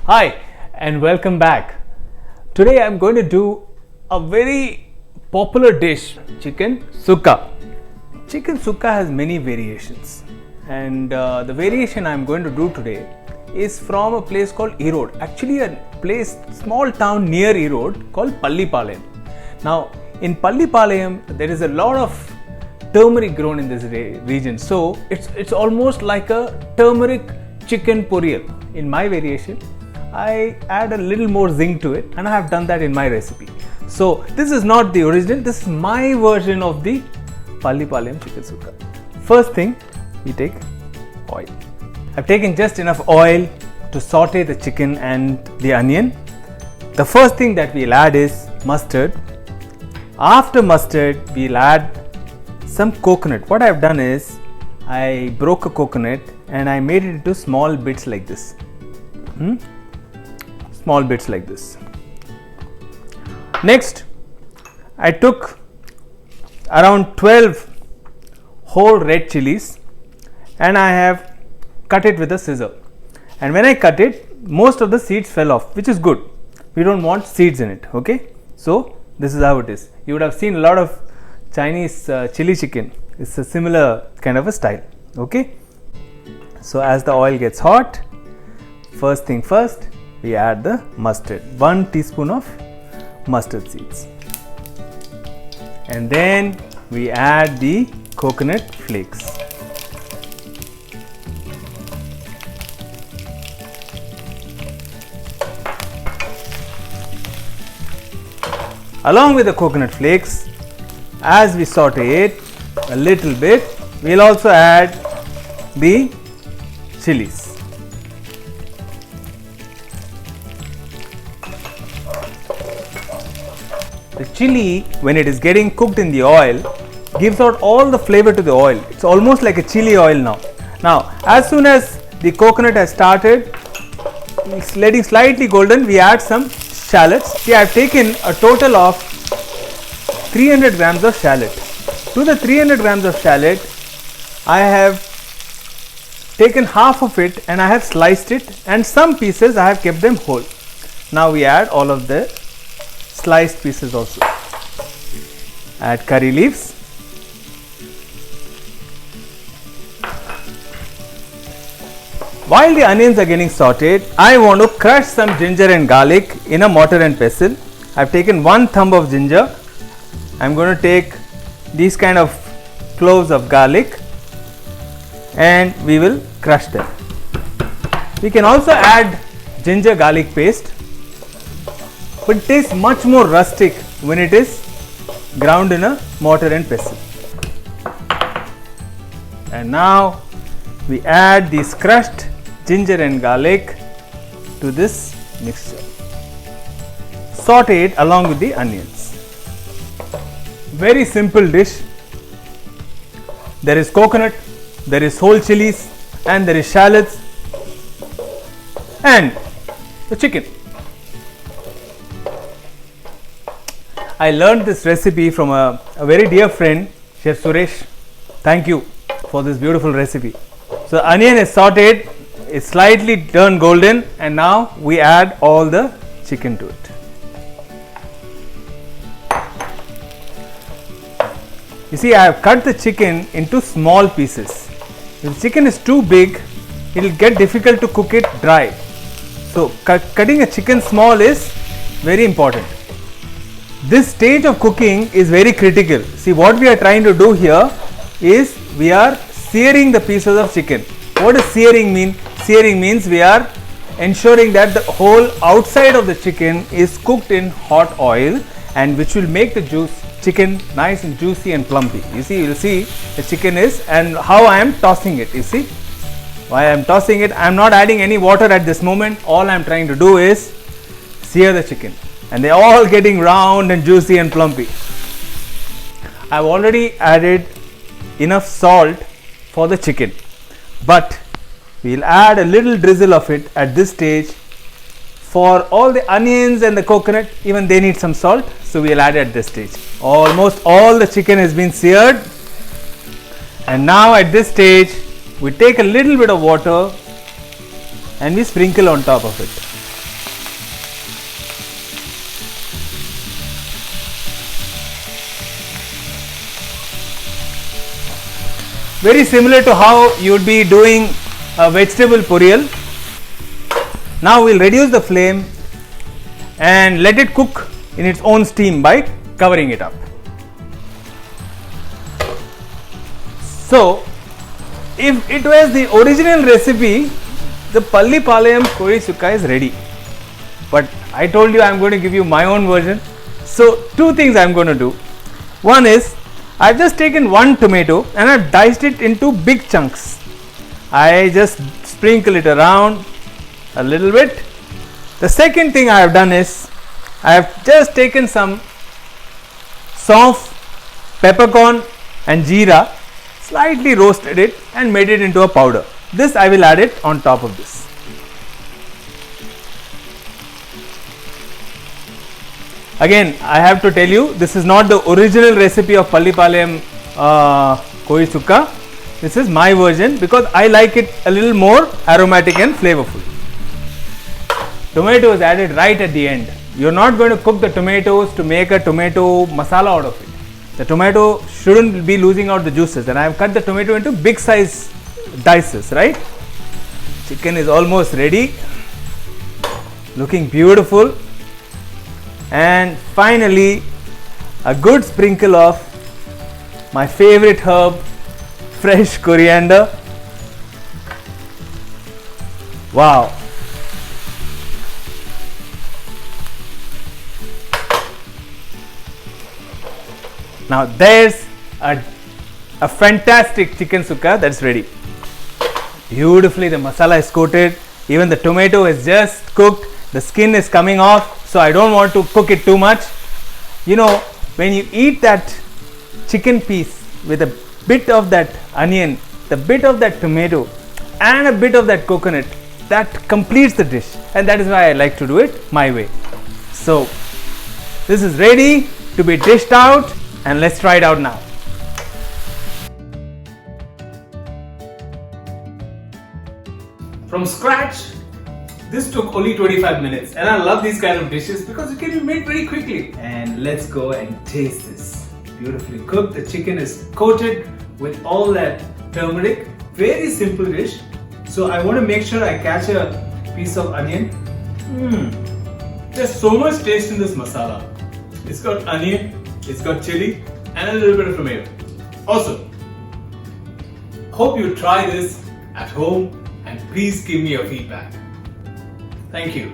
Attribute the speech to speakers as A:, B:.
A: Hi and welcome back. Today I'm going to do a very popular dish, chicken sukka. Chicken sukka has many variations, and the variation I'm going to do today is from a place called Erode. Actually a place, small town near Erode called Pallipalayam. Now in Pallipalayam there is a lot of turmeric grown in this region, so it's almost like a turmeric chicken poriyal. In my variation I add a little more zing to it, and I have done that in my recipe. So this is not the original, this is my version of the Pallipalayam chicken sukka. First thing, we take oil. I've taken just enough oil to saute the chicken and the onion. The first thing that we'll add is mustard. After mustard, we'll add some coconut. What I've done is I broke a coconut and I made it into small bits like this. Small bits like this. Next, I took around 12 whole red chillies and I have cut it with a scissor. And when I cut it, most of the seeds fell off, which is good. We don't want seeds in it, okay? So this is how it is. You would have seen a lot of Chinese chilli chicken. It's a similar kind of a style, okay? So as the oil gets hot, first thing first, we add the mustard, 1 teaspoon of mustard seeds, and then we add the coconut flakes. Along with the coconut flakes, as we saute it a little bit, we'll also add the chillies. The chili, when it is getting cooked in the oil, gives out all the flavor to the oil. It's almost like a chili oil now. Now, as soon as the coconut has started letting slightly golden, we add some shallots. See, I have taken a total of 300 grams of shallot. To the 300 grams of shallot, I have taken half of it and I have sliced it, and some pieces I have kept them whole. Now we add all of the sliced pieces also. Add curry leaves. While the onions are getting sauteed, I want to crush some ginger and garlic in a mortar and pestle. I have taken 1 thumb of ginger. I am going to take these kind of cloves of garlic and we will crush them. We can also add ginger garlic paste, but it tastes much more rustic when it is ground in a mortar and pestle. And now we add these crushed ginger and garlic to this mixture. Saute it along with the onions. Very simple dish. There is coconut, there is whole chilies, and there is shallots and the chicken. I learned this recipe from a very dear friend, Chef Suresh. Thank you for this beautiful recipe. So the onion is sauteed, it's slightly turned golden, and now we add all the chicken to it. You see, I have cut the chicken into small pieces. If the chicken is too big, it will get difficult to cook it dry. So cutting a chicken small is very important. This stage of cooking is very critical. See, what we are trying to do here is we are searing the pieces of chicken. What does searing mean? Searing means we are ensuring that the whole outside of the chicken is cooked in hot oil, and which will make the chicken nice and juicy and plumpy. You see, you will see the chicken is, and how I am tossing it. You see, why I am tossing it? I am not adding any water at this moment. All I am trying to do is sear the chicken, and they are all getting round and juicy and plumpy. I have already added enough salt for the chicken, but we will add a little drizzle of it at this stage. For all the onions and the coconut, even they need some salt, so we will add it at this stage. Almost all the chicken has been seared, and now at this stage we take a little bit of water and we sprinkle on top of it. very similar to how you would be doing a vegetable poriyal. Now we'll reduce the flame and let it cook in its own steam by covering it up. So, if it was the original recipe, the Pallipalayam Kori Sukka is ready. But I told you I am going to give you my own version. So, two things I am going to do. One is, I have just taken one tomato and I have diced it into big chunks. I just sprinkle it around a little bit. The second thing I have done is, I have just taken some Saunf, peppercorn and jeera, slightly roasted it and made it into a powder. This I will add it on top of this. Again, I have to tell you, this is not the original recipe of Pallipalayam Kori Sukka. This is my version because I like it a little more aromatic and flavorful. Tomato is added right at the end. You are not going to cook the tomatoes to make a tomato masala out of it. The tomato shouldn't be losing out the juices, and I have cut the tomato into big size dices, right? Chicken is almost ready, looking beautiful. And finally, a good sprinkle of my favorite herb, fresh coriander. Wow. Now there's a fantastic chicken sukka that's ready. Beautifully the masala is coated, even the tomato is just cooked, the skin is coming off, so I don't want to cook it too much. You know, when you eat that chicken piece with a bit of that onion, the bit of that tomato and a bit of that coconut, that completes the dish, and that is why I like to do it my way. So this is ready to be dished out, and let's try it out now. From scratch, this took only 25 minutes, and I love these kind of dishes because it can be made very quickly. And let's go and taste this. Beautifully cooked. The chicken is coated with all that turmeric. Very simple dish. So I want to make sure I catch a piece of onion. There's so much taste in this masala. It's got onion, it's got chili, and a little bit of tomato. Awesome. Hope you try this at home, and please give me your feedback. Thank you.